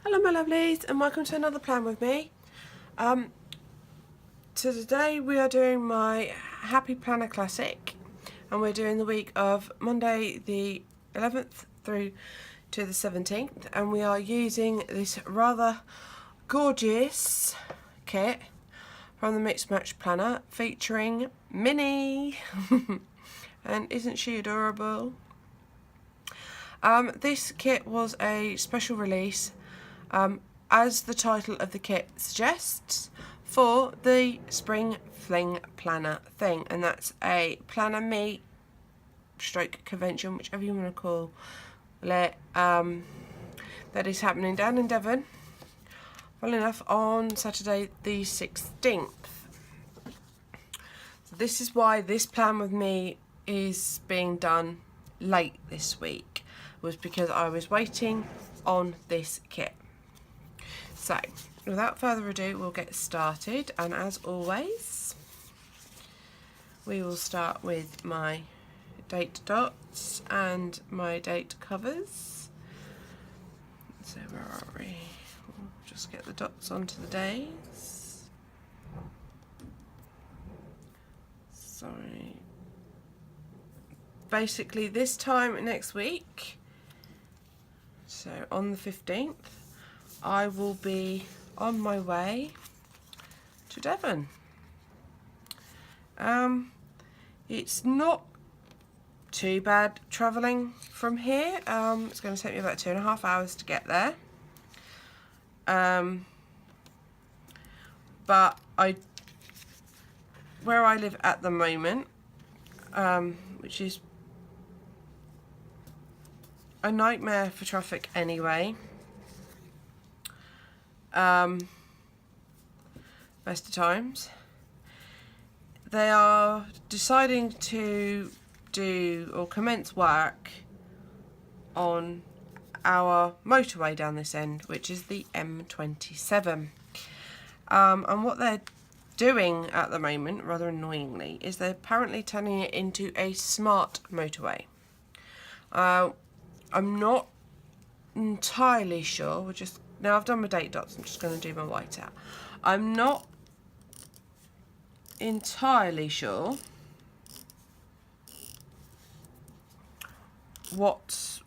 Hello my lovelies, and welcome to another plan with me. So today we are doing my Happy Planner Classic, and we're doing the week of Monday the 11th through to the 17th, and we are using this rather gorgeous kit from the TheMixMatchPlanner featuring Minnie. And isn't she adorable? This kit was a special release, as the title of the kit suggests, for the Spring Fling Planner thing, and that's a planner meet stroke convention, whichever you want to call it, that is happening down in Devon, funnily enough, on Saturday the 16th. So this is why this plan with me is being done late this week, was because I was waiting on this kit. So without further ado, we'll get started, and as always we will start with my date dots and my date covers. So where are we? We'll just get the dots onto the days. Sorry. Basically this time next week, so on the 15th, I will be on my way to Devon. It's not too bad travelling from here. It's going to take me about 2.5 hours to get there. But where I live at the moment, which is a nightmare for traffic anyway, most of the times, they are deciding to do or commence work on our motorway down this end, which is the M27. And what they're doing at the moment, rather annoyingly, is they're apparently turning it into a smart motorway. I'm not entirely sure. Now I've done my date dots, I'm just going to do my whiteout. I'm not entirely sure what's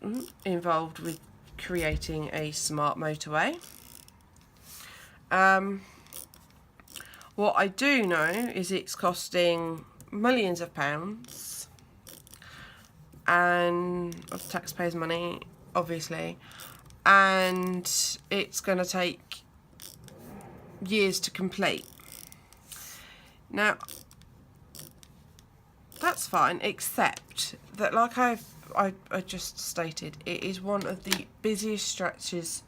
involved with creating a smart motorway. What I do know is it's costing millions of pounds, and of taxpayers' money, obviously, and it's going to take years to complete. Now that's fine, except that, like I just stated, it is one of the busiest stretches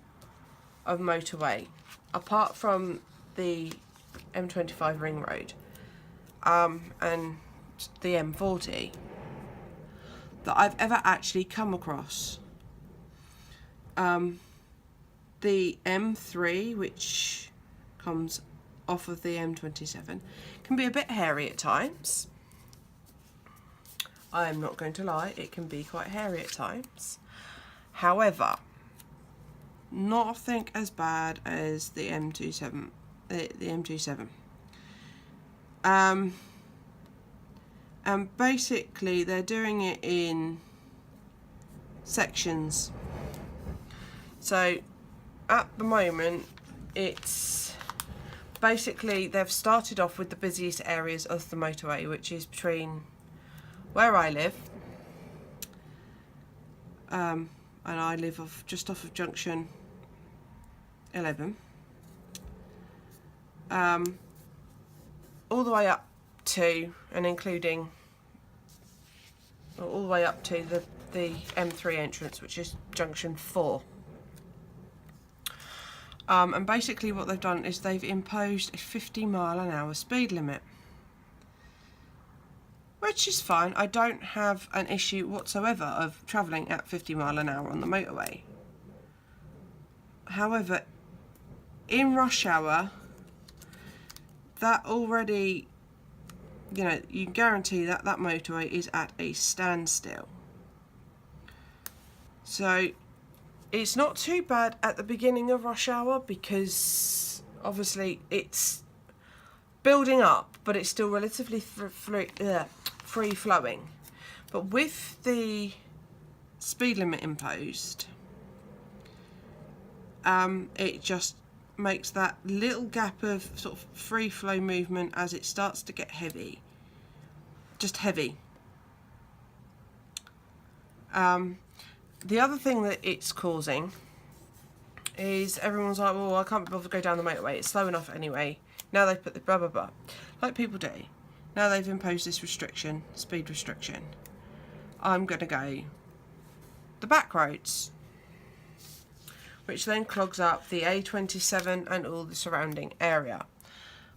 of motorway, apart from the M25 ring road and the M40, that I've ever actually come across. The M3, which comes off of the M27, can be a bit hairy at times. I am not going to lie, it can be quite hairy at times. However, nothing as bad as the M27. And basically they're doing it in sections. So at the moment, it's basically, they've started off with the busiest areas of the motorway, which is between where I live, and I live just off of junction 11, all the way up to and including, all the way up to the M3 entrance, which is junction 4. And basically what they've done is they've imposed a 50-mile-an-hour speed limit, which is fine. I don't have an issue whatsoever of travelling at 50 mile an hour on the motorway. However, in rush hour, that already, you know, you can guarantee that that motorway is at a standstill. So it's not too bad at the beginning of rush hour because obviously it's building up, but it's still relatively free flowing. But with the speed limit imposed, it just makes that little gap of sort of free flow movement as it starts to get heavy, just heavy. The other thing that it's causing is everyone's like, well, I can't be bothered to go down the motorway, it's slow enough anyway. Now they've put the blah blah blah, like people do. Now they've imposed this restriction, speed restriction. I'm going to go the back roads, which then clogs up the A27 and all the surrounding area,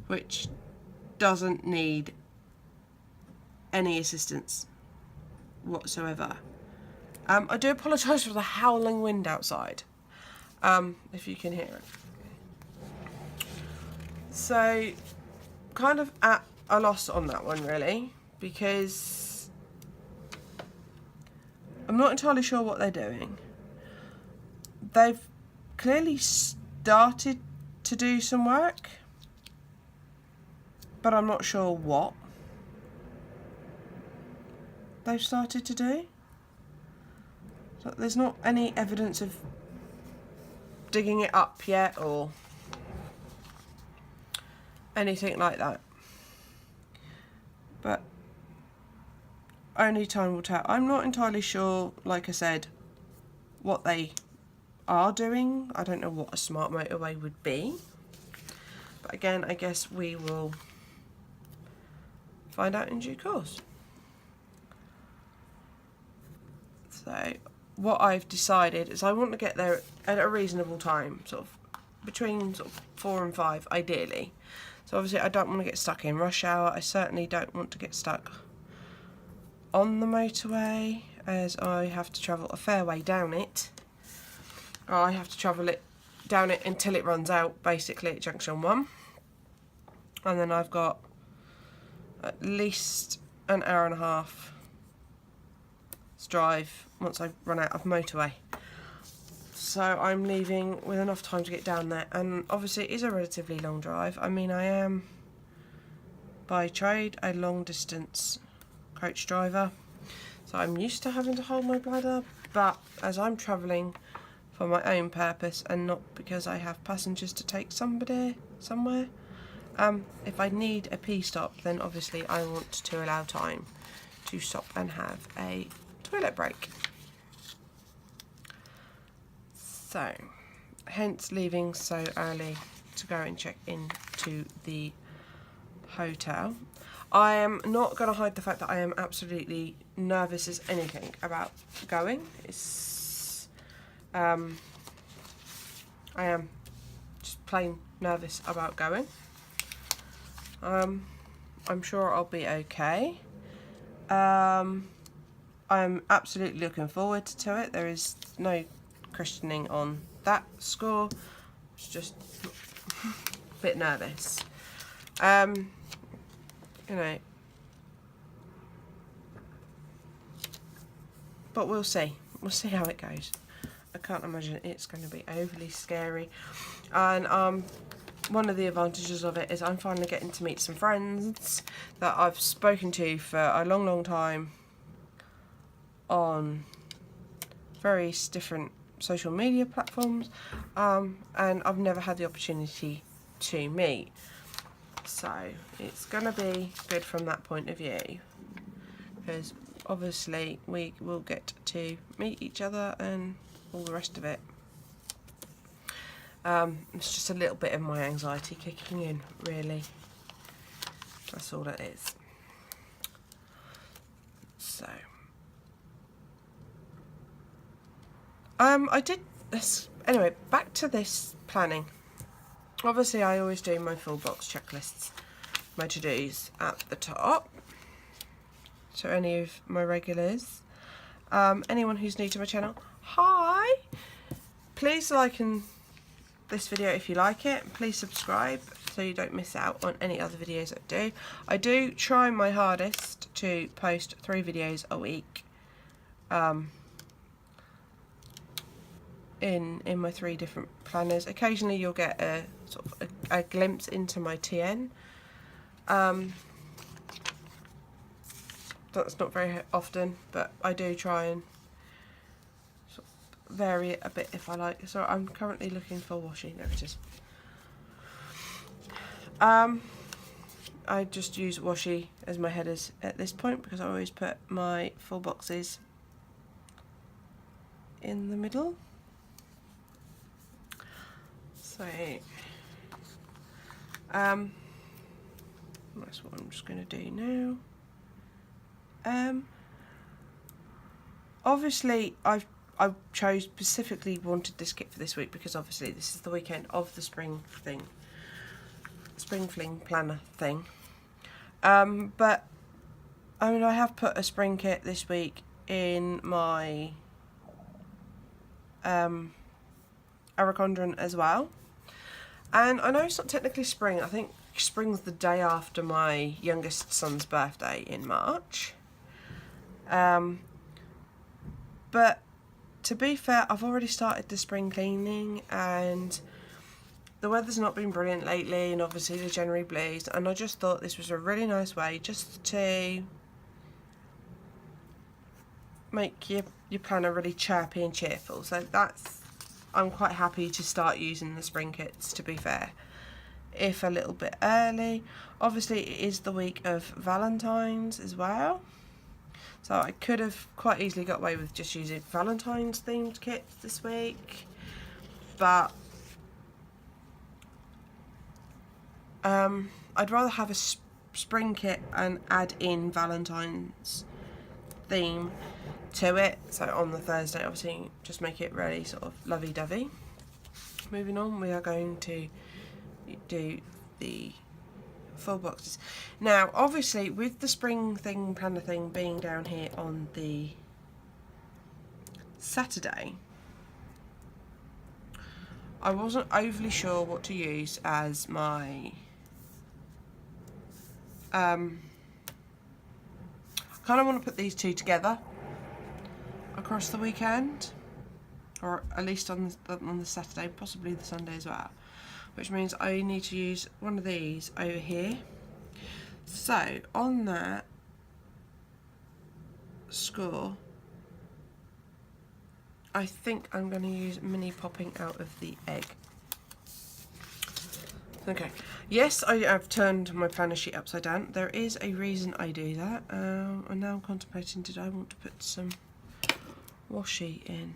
which doesn't need any assistance whatsoever. I do apologise for the howling wind outside, if you can hear it. So, kind of at a loss on that one really, because I'm not entirely sure what they're doing. They've clearly started to do some work, but I'm not sure what they've started to do. So there's not any evidence of digging it up yet or anything like that. But only time will tell. I'm not entirely sure, like I said, what they are doing. I don't know what a smart motorway would be. But again, I guess we will find out in due course. So what I've decided is I want to get there at a reasonable time, sort of between sort of 4 and 5 ideally. So obviously I don't want to get stuck in rush hour. I certainly don't want to get stuck on the motorway, as I have to travel a fair way down it. I have to travel it down it until it runs out, basically at junction 1. And then I've got at least an hour and a half drive once I run out of motorway. So I'm leaving with enough time to get down there, and obviously it is a relatively long drive. I mean, I am by trade a long distance coach driver, so I'm used to having to hold my bladder, but as I'm travelling for my own purpose and not because I have passengers to take somebody somewhere, if I need a pee stop, then obviously I want to allow time to stop and have a toilet break. So, hence leaving so early to go and check into the hotel. I am not going to hide the fact that I am absolutely nervous as anything about going. I am just plain nervous about going. I'm sure I'll be okay. I'm absolutely looking forward to it. There is no questioning on that score. It's just a bit nervous. You know, but we'll see. We'll see how it goes. I can't imagine it's going to be overly scary. And one of the advantages of it is I'm finally getting to meet some friends that I've spoken to for a long, long time on various different social media platforms, and I've never had the opportunity to meet. So it's going to be good from that point of view, because obviously we will get to meet each other and all the rest of it. It's just a little bit of my anxiety kicking in, really. That's all it is. So I did this anyway. Back to this planning. Obviously, I always do my full box checklists, my to-dos at the top. So any of my regulars, anyone who's new to my channel, hi! Please like this video if you like it. Please subscribe so you don't miss out on any other videos I do. I do try my hardest to post 3 videos a week. in my 3 different planners. Occasionally you'll get a sort of a glimpse into my TN. That's not very often, but I do try and sort of vary it a bit if I like. So I'm currently looking for washi. There it is. I just use washi as my headers at this point because I always put my full boxes in the middle. So that's what I'm just going to do now. Obviously I chose specifically wanted this kit for this week because obviously this is the weekend of the spring fling planner thing. But I mean, I have put a spring kit this week in my Arachondron as well. And I know it's not technically spring. I think spring's the day after my youngest son's birthday in March. But to be fair, I've already started the spring cleaning and the weather's not been brilliant lately, and obviously the January blues, and I just thought this was a really nice way just to make your planner really chirpy and cheerful. So I'm quite happy to start using the spring kits, to be fair, if a little bit early. Obviously it is the week of Valentine's as well, so I could have quite easily got away with just using Valentine's themed kits this week, but I'd rather have a spring kit and add in Valentine's theme to it. So on the Thursday, obviously, just make it really sort of lovey-dovey. Moving on, we are going to do the full boxes. Now, obviously, with the spring thing, planner thing being down here on the Saturday, I wasn't overly sure what to use as my I kind of want to put these two together across the weekend, or at least on the Saturday, possibly the Sunday as well, which means I need to use one of these over here. So on that score, I think I'm going to use Mini Popping Out of the Egg. Okay, yes, I have turned my planner sheet upside down. There is a reason I do that. I'm now contemplating, did I want to put some washi in?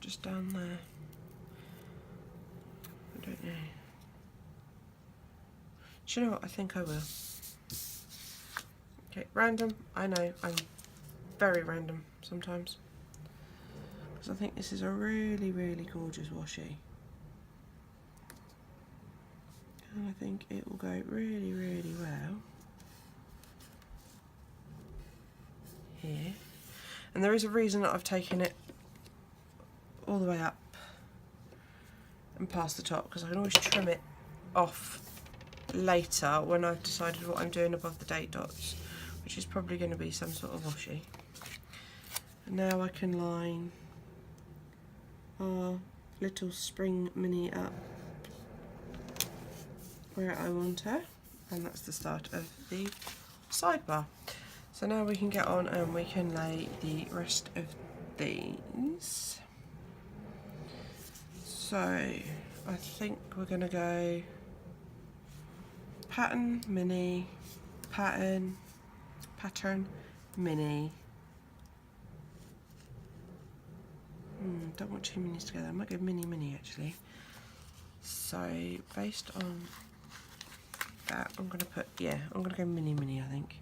Just down there. I don't know. Do you know what? I think I will. Okay, random. I know, I'm very random sometimes. I think this is a really, really gorgeous washi, and I think it will go really, really well here. And there is a reason that I've taken it all the way up and past the top, because I can always trim it off later when I've decided what I'm doing above the date dots, which is probably going to be some sort of washi. And now I can line our little spring mini up where I want her, and that's the start of the sidebar. So now we can get on and we can lay the rest of these. So I think we're going to go pattern, mini, pattern, mini. Don't want two minis together. I might go mini actually. So based on that, I'm going to put, yeah, I'm going to go mini I think.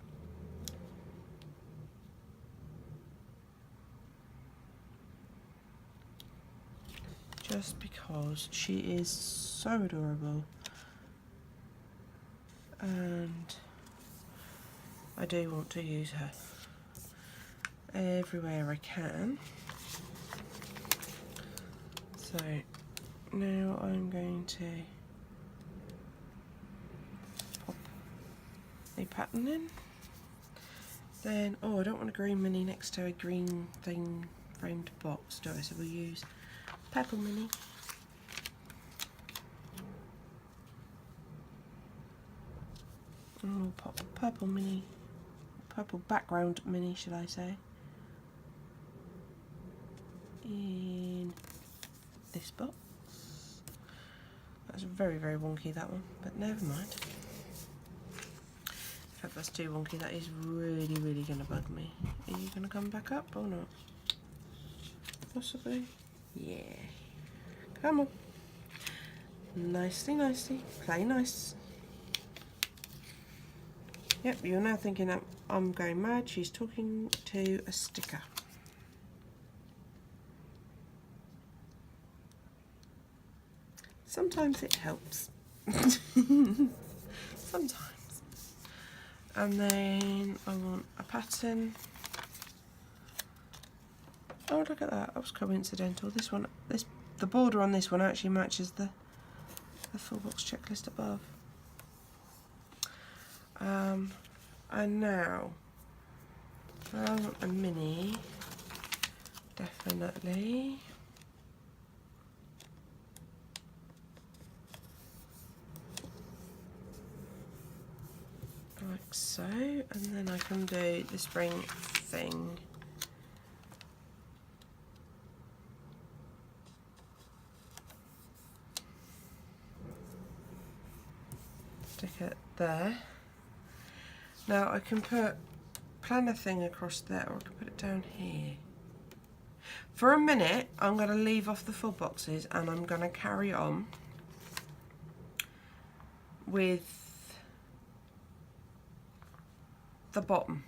Just because she is so adorable and I do want to use her everywhere I can. So now I'm going to pop a pattern in. Then, oh, I don't want a green mini next to a green thing framed box, do I? So we'll use purple mini. And we'll pop purple mini, purple background mini, should I say, in this box. That's very, very wonky, that one, but never mind. In fact, that's too wonky. That is really, really going to bug me. Are you going to come back up or not? Possibly. Yeah. Come on. Nicely, nicely. Play nice. Yep, you're now thinking that I'm going mad. She's talking to a sticker. Sometimes it helps. Sometimes. And then I want a pattern. Oh, look at that. That was coincidental. This one, the border on this one actually matches the full box checklist above. And now, I want a mini, definitely. Like so, and then I can do the spring thing. Stick it there. Now I can put planner thing across there, or I can put it down here. For a minute, I'm going to leave off the full boxes and I'm going to carry on with the bottom,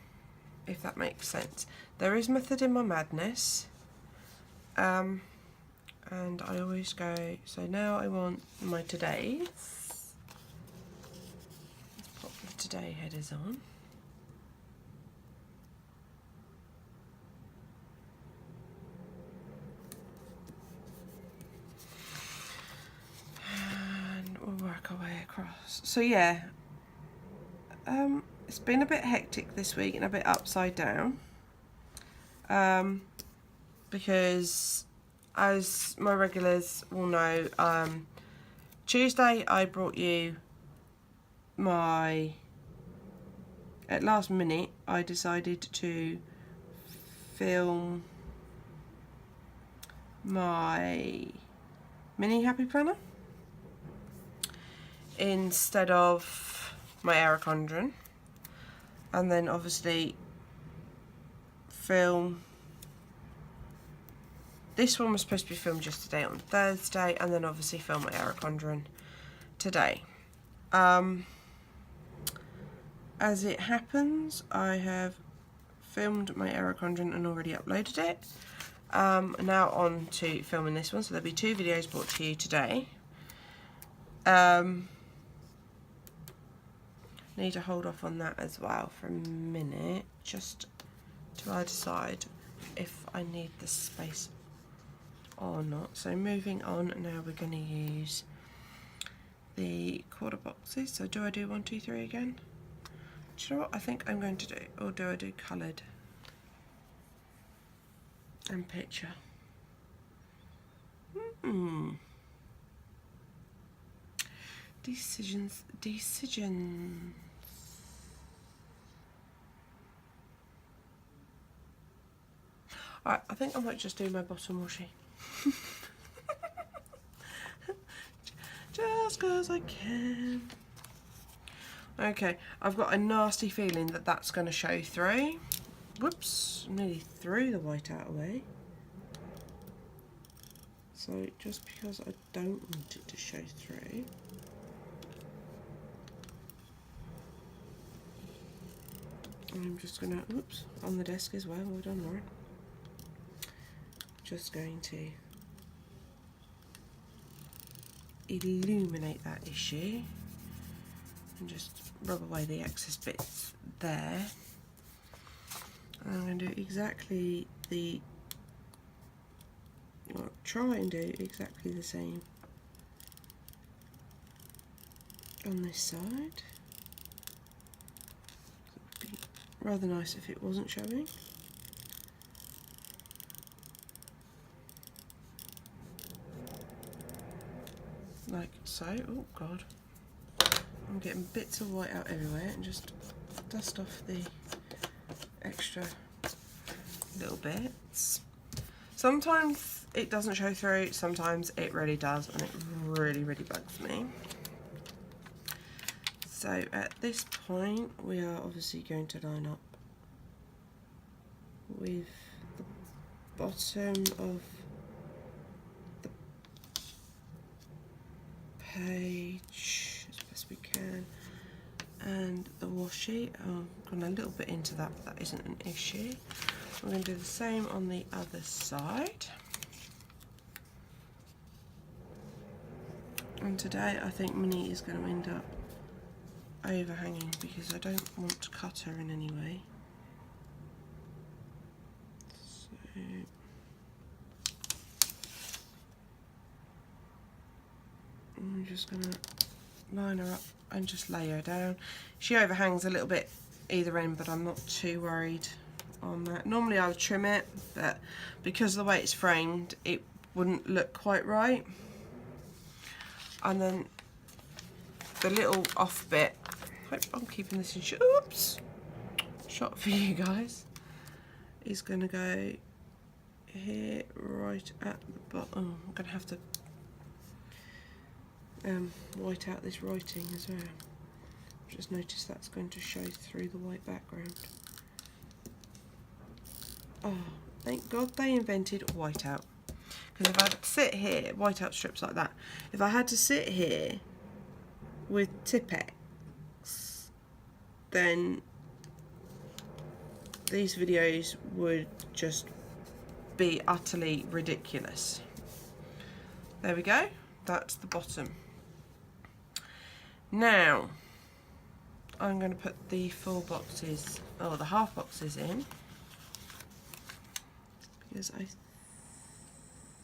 if that makes sense. There is method in my madness, and I always go, so now I want my todays. Let's pop the today headers on. And we'll work our way across. So yeah, it's been a bit hectic this week and a bit upside down, because as my regulars will know, Tuesday I brought you at last minute I decided to film my mini happy planner instead of my Aerochondron. And then obviously film, this one was supposed to be filmed just today on Thursday, and then obviously film my Aerochondron today. As it happens, I have filmed my Aerochondron and already uploaded it. Now on to filming this one, so there'll be 2 videos brought to you today. Need to hold off on that as well for a minute, just till I decide if I need the space or not. So moving on, now we're going to use the quarter boxes. So do I do 1, 2, 3 again? Do you know what I think I'm going to do? Or do I do coloured and picture? Decisions. Alright, I think I might just do my bottom washi. Just because I can. Okay, I've got a nasty feeling that that's going to show through. Whoops, nearly threw the white out away. So just because I don't want it to show through, I'm just going to, oops, on the desk as well, well done Lauren. Just going to illuminate that issue and just rub away the excess bits there. And I'm going to do exactly the, well, try and do exactly the same on this side. rather nice if it wasn't showing. Like so. Oh god, I'm getting bits of white out everywhere, and just dust off the extra little bits. Sometimes it doesn't show through, sometimes it really does, and it really bugs me. So at this point we are obviously going to line up with the bottom of the page as best we can, and the washi. I've gone a little bit into that, but that isn't an issue. I'm going to do the same on the other side. And today I think Minnie is going to end up overhanging because I don't want to cut her in any way. So I'm just going to line her up and just lay her down. She overhangs a little bit either end, but I'm not too worried on that. Normally I would trim it, but because of the way it's framed it wouldn't look quite right. And then the little off bit, hope I'm keeping this in shot for you guys, is going to go here right at the bottom. I'm going to have to white out this writing as well. Just noticed that's going to show through the white background. Oh, thank God they invented whiteout. Because if I had to sit here, whiteout strips like that, if I had to sit here with Tipp-Ex, then these videos would just be utterly ridiculous. There we go, that's the bottom. Now, I'm going to put the full boxes, or the half boxes in, because I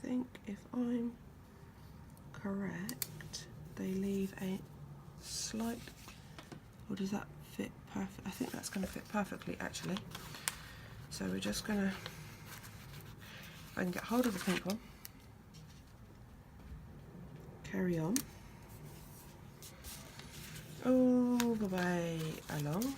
think if I'm correct, they leave a slight, or does that fit perfect? I think that's going to fit perfectly actually. So we're just going to, if I can get hold of the pink one, carry on all the way along.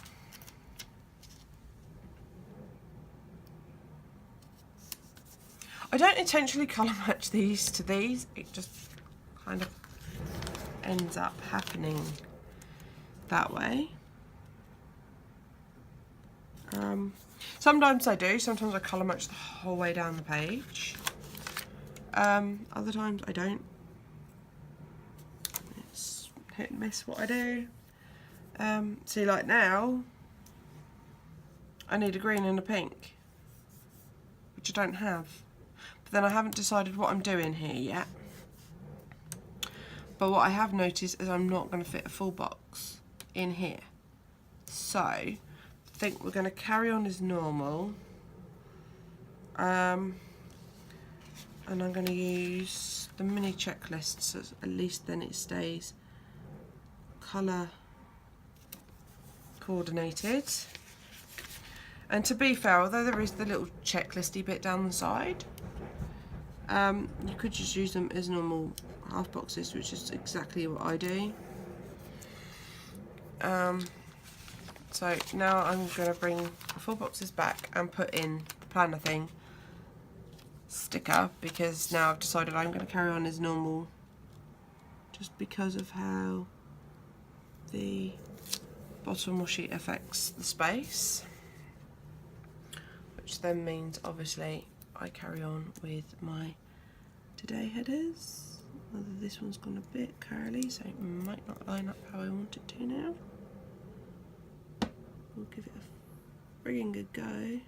I don't intentionally colour match these to these, it just kind of ends up happening that way. Sometimes I do, sometimes I colour match the whole way down the page. Other times I don't. It's hit and miss what I do. See, like now, I need a green and a pink, which I don't have. But then I haven't decided what I'm doing here yet. But what I have noticed is I'm not going to fit a full box in here. So, I think we're going to carry on as normal. And I'm going to use the mini checklist, so at least then it stays colour coordinated. And to be fair, although there is the little checklisty bit down the side, you could just use them as normal half boxes, which is exactly what I do. So now I'm going to bring the full boxes back and put in the planner thing sticker, because now I've decided I'm going to carry on as normal just because of how the bottom washi affects the space, which then means obviously I carry on with my today headers. Although this one's gone a bit curly, so it might not line up how I want it to now. We'll give it a frigging good go.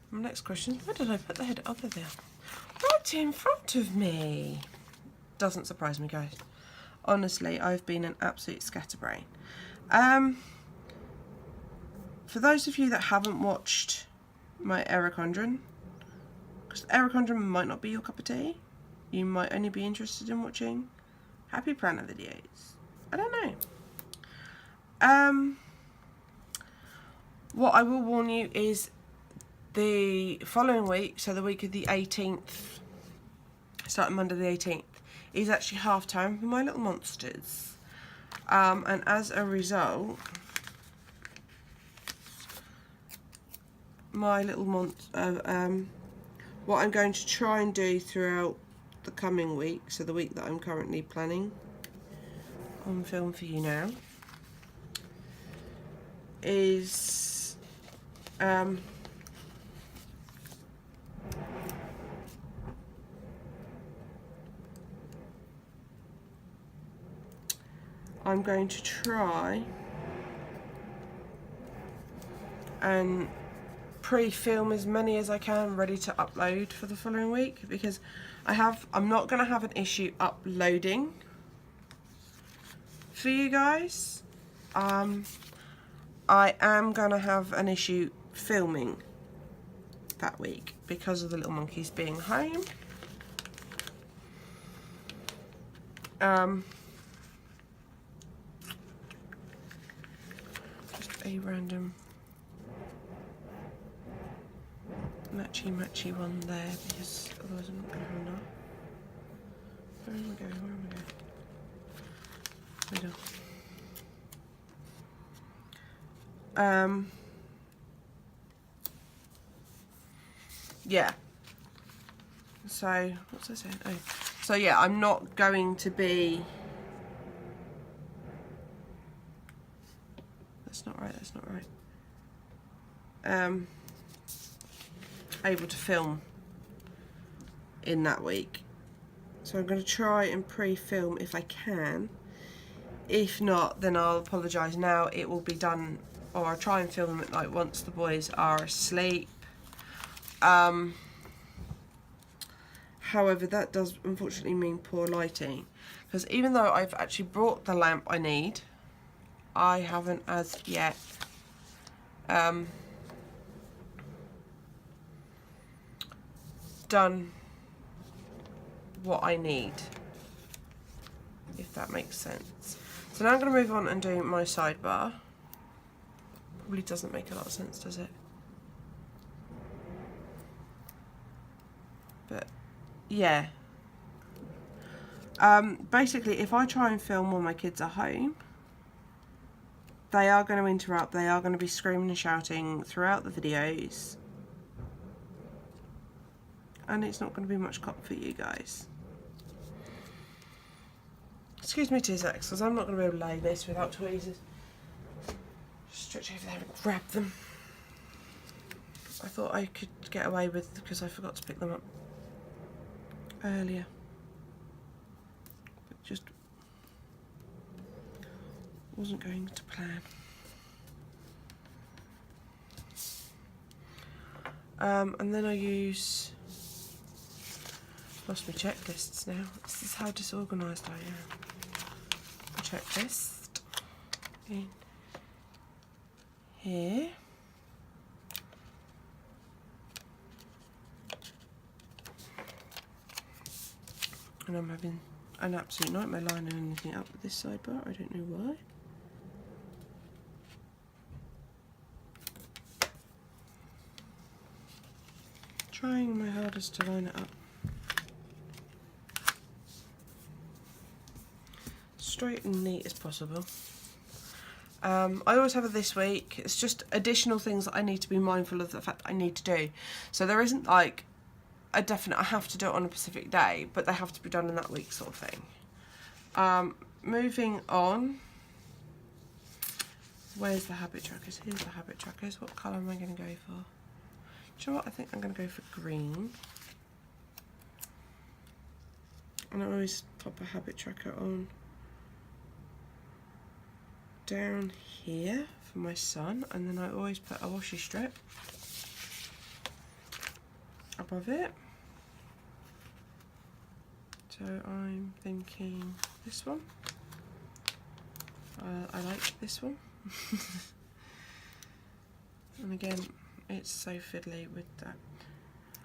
My next question is, where did I put the header? Oh, there. Right in front of me. Doesn't surprise me, guys. Honestly, I've been an absolute scatterbrain. For those of you that haven't watched my Ericondron, because Ericondron might not be your cup of tea, you might only be interested in watching happy planner videos. I don't know. What I will warn you is the following week, so the week of the 18th, starting Monday the 18th, is actually half term for my little monsters. And as a result, my little what I'm going to try and do throughout the coming week, so the week that I'm currently planning on film for you now, is I'm going to try and pre-film as many as I can ready to upload for the following week, because I'm not going to have an issue uploading for you guys. I am going to have an issue filming that week because of the little monkeys being home. Just a random matchy one there, because otherwise I'm not going to have enough. Where am I going? Where am I going? Yeah. So, what's I saying? Oh. So yeah, I'm not going to be... That's not right, that's not right. Able to film in that week. So I'm going to try and pre-film if I can. If not, then I'll apologise now. It will be done, or I'll try and film them at night once the boys are asleep. However, that does unfortunately mean poor lighting, because even though I've actually brought the lamp I need, I haven't as yet done what I need, if that makes sense. So now I'm going to move on and do my sidebar. Probably doesn't make a lot of sense, does it? But yeah. Basically, if I try and film while my kids are home, they are going to interrupt. They are going to be screaming and shouting throughout the videos, and it's not going to be much cop for you guys. Excuse me 2 seconds, because I'm not going to be able to lay this without tweezers. Stretch over there and grab them. I thought I could get away with, because I forgot to pick them up earlier. But just wasn't going to plan. And then I use... Lost my checklists now. This is how disorganised I am. Checklist in here. And I'm having an absolute nightmare lining anything up with this sidebar. I don't know why. Trying my hardest to line it up straight and neat as possible. I always have it this week. It's just additional things that I need to be mindful of the fact that I need to do. So there isn't like a definite I have to do it on a specific day, but they have to be done in that week sort of thing. Moving on. Where's the habit trackers? Here's the habit trackers. What colour am I going to go for? Do you know what? I think I'm going to go for green. And I always pop a habit tracker on down here for my son, and then I always put a washi strip above it. So I'm thinking this one. I like this one. And again, it's so fiddly with that.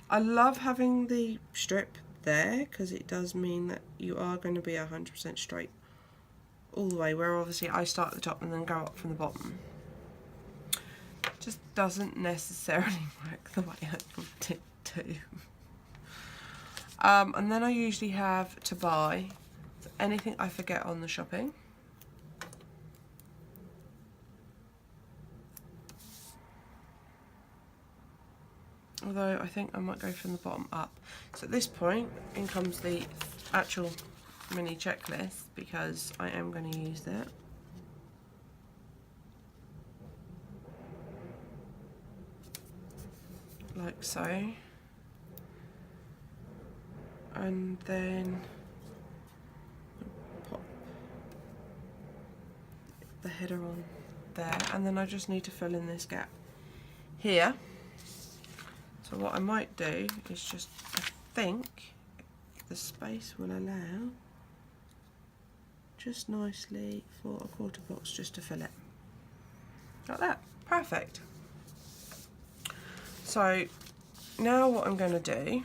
I love having the strip there, because it does mean that you are going to be 100% straight all the way, where obviously I start at the top and then go up from the bottom. Just doesn't necessarily work the way I want it to. And then I usually have to buy anything I forget on the shopping. Although I think I might go from the bottom up. So at this point, in comes the actual mini checklist, because I am going to use that. Like so. And then pop the header on there, and then I just need to fill in this gap here. So what I might do is just, I think the space will allow just nicely for a quarter box just to fill it. Like that. Perfect. So now what I'm going to do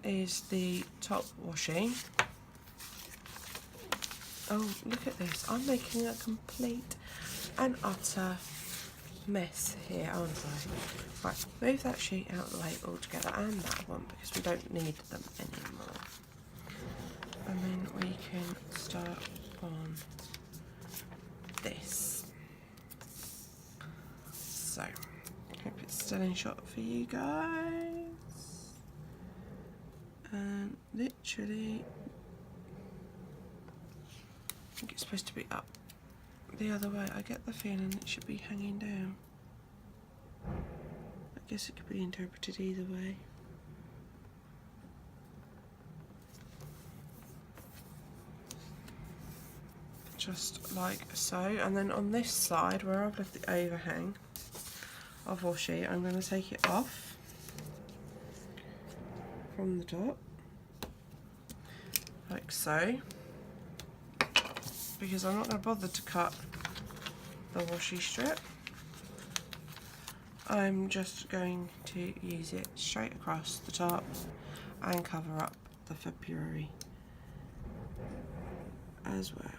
is the top washi. Oh, look at this. I'm making a complete and utter mess here, aren't I? Right, move that sheet out of the way altogether, and that one, because we don't need them anymore. And then we can start on this. So, I hope it's still in shot for you guys. And literally, I think it's supposed to be up the other way. I get the feeling it should be hanging down. I guess it could be interpreted either way. Just like so. And then on this side, where I've left the overhang of washi, I'm going to take it off from the top, like so, because I'm not going to bother to cut the washi strip. I'm just going to use it straight across the top and cover up the February as well.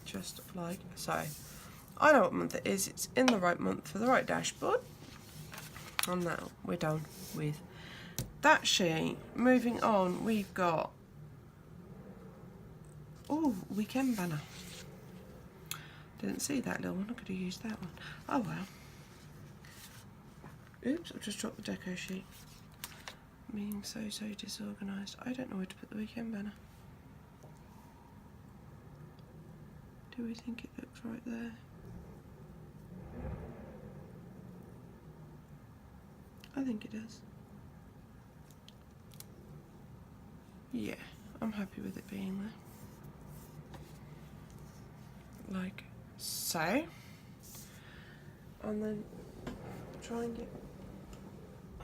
Just like so. I know what month it is, it's in the right month for the right dashboard. And now we're done with that sheet. Moving on, we've got, oh, weekend banner. Didn't see that little one, I could have used that one. Oh well. Oops, I've just dropped the deco sheet. Being so disorganised. I don't know where to put the weekend banner. Do we think it looks right there? I think it does. Yeah, I'm happy with it being there. Like so. And then try and get...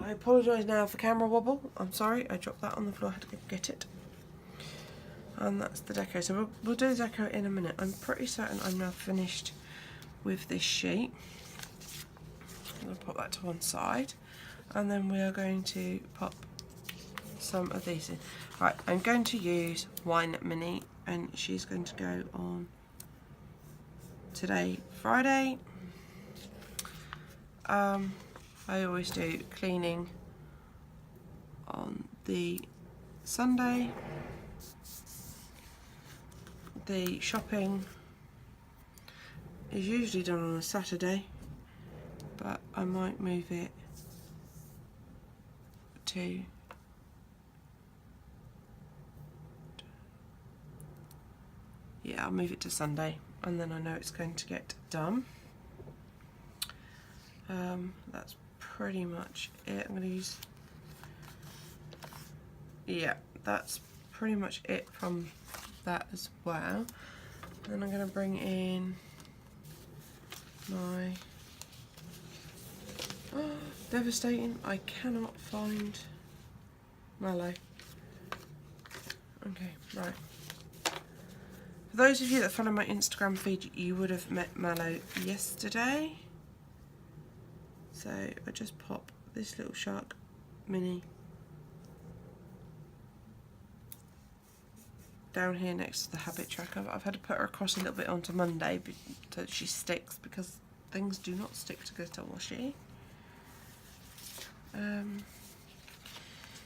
I apologise now for camera wobble. I'm sorry, I dropped that on the floor, I had to go get it. And that's the deco. So we'll do the deco in a minute. I'm pretty certain I'm now finished with this sheet. I'm going to pop that to one side. And then we are going to pop some of these in. Right, I'm going to use Wine Mini, and she's going to go on today, Friday. I always do cleaning on the Sunday. The shopping is usually done on a Saturday, but I might move it to I'll move it to Sunday, and then I know it's going to get done. That's pretty much it. I'm going to use, yeah, that's pretty much it from that as well. Then I'm going to bring in my, devastating, I cannot find Mallow. Okay, right. For those of you that follow my Instagram feed, you would have met Mallow yesterday. So I just pop this little shark mini down here next to the habit tracker. I've had to put her across a little bit onto Monday so that she sticks, because things do not stick to glitter washi.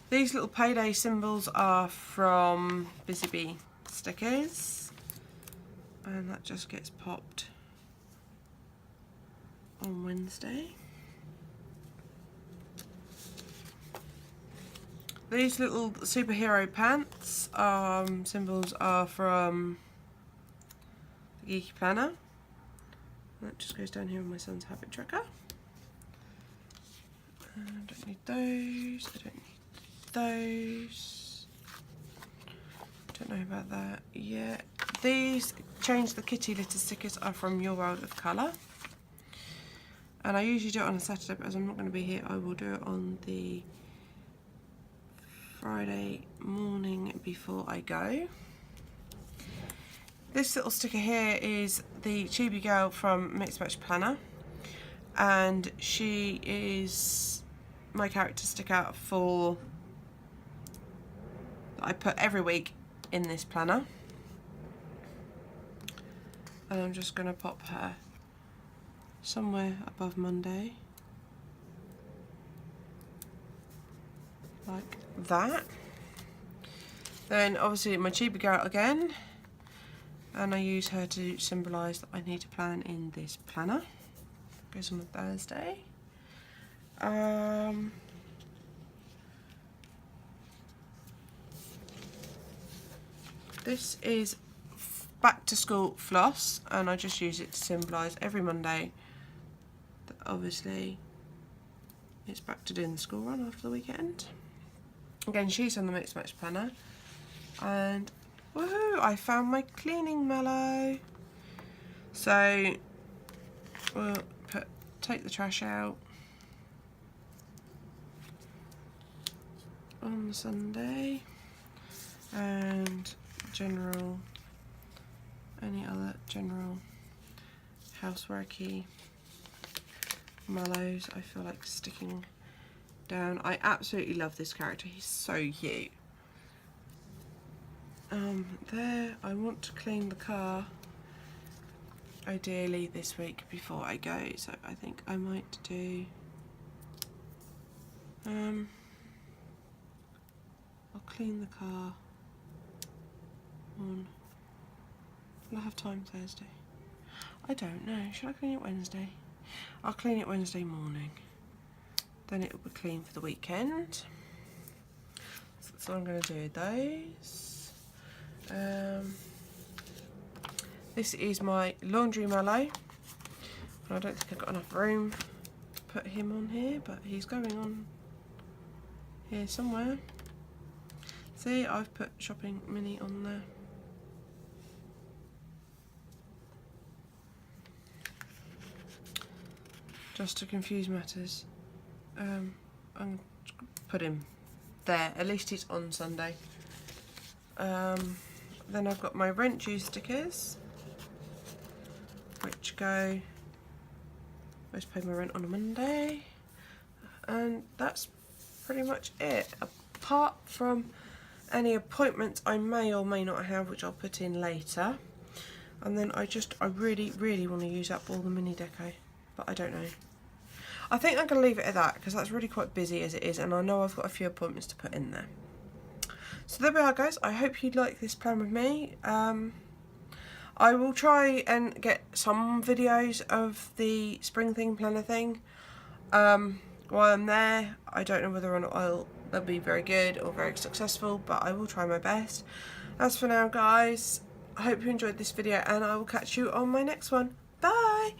These little payday symbols are from Busy Bee stickers, and that just gets popped on Wednesday. These little superhero pants symbols are from the Geeky Planner. That just goes down here on my son's habit tracker. I don't need those. I don't need those. Don't know about that yet. These Change the Kitty litter stickers are from Your World of Colour. And I usually do it on a Saturday, but as I'm not going to be here, I will do it on the Friday morning before I go. This little sticker here is the Chibi Girl from TheMixMatchPlanner, and she is my character stick out for that I put every week in this planner, and I'm just going to pop her somewhere above Monday like that. Then obviously my Chibi Girl again, and I use her to symbolise that I need to plan in this planner. Goes on a Thursday. This is back to school floss, and I just use it to symbolise every Monday that obviously it's back to doing the school run after the weekend. Again, she's on the Mix Match Planner, and woohoo! I found my cleaning mallow. So we'll take the trash out on Sunday, and any other general houseworky mallows I feel like sticking down. I absolutely love this character, he's so cute. There, I want to clean the car ideally this week before I go, so I think I might do I'll clean the car on, will I have time Thursday? I don't know, should I clean it Wednesday? I'll clean it Wednesday morning, then it will be clean for the weekend. So that's what I'm going to do with those. This is my laundry mallow. I don't think I've got enough room to put him on here, but he's going on here somewhere. See, I've put shopping mini on there. Just to confuse matters. I'm going to put him there, at least he's on Sunday. Then I've got my rent due stickers, which go, I just pay my rent on a Monday, and that's pretty much it, apart from any appointments I may or may not have, which I'll put in later. And then I really want to use up all the mini deco, but I don't know. I think I'm going to leave it at that, because that's really quite busy as it is, and I know I've got a few appointments to put in there. So there we are, guys. I hope you like this plan with me. I will try and get some videos of the spring thing planner thing while I'm there. I don't know whether or not they'll be very good or very successful, but I will try my best. As for now, guys, I hope you enjoyed this video, and I will catch you on my next one. Bye!